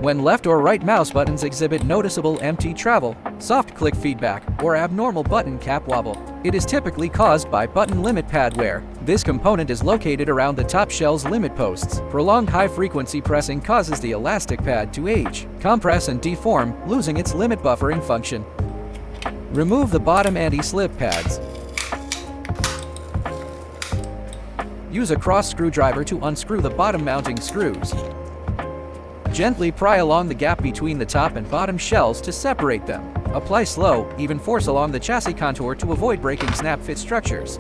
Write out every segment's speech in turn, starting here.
When left or right mouse buttons exhibit noticeable empty travel, soft click feedback, or abnormal button cap wobble, it is typically caused by button limit pad wear. This component is located around the top shell's limit posts. Prolonged high-frequency pressing causes the elastic pad to age, compress, and deform, losing its limit buffering function. Remove the bottom anti-slip pads. Use a cross screwdriver to unscrew the bottom mounting screws. Gently pry along the gap between the top and bottom shells to separate them. Apply slow, even force along the chassis contour to avoid breaking snap-fit structures.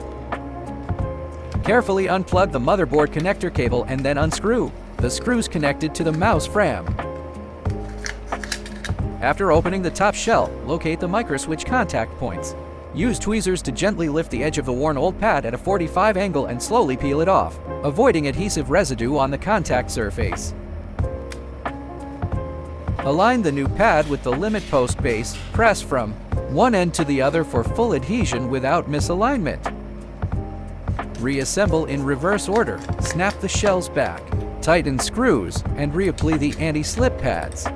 Carefully unplug the motherboard connector cable and then unscrew the screws connected to the mouse frame. After opening the top shell, locate the microswitch contact points. Use tweezers to gently lift the edge of the worn old pad at a 45 angle and slowly peel it off, avoiding adhesive residue on the contact surface. Align the new pad with the limit post base. Press from one end to the other for full adhesion without misalignment. Reassemble in reverse order. Snap the shells back. Tighten screws and reapply the anti-slip pads.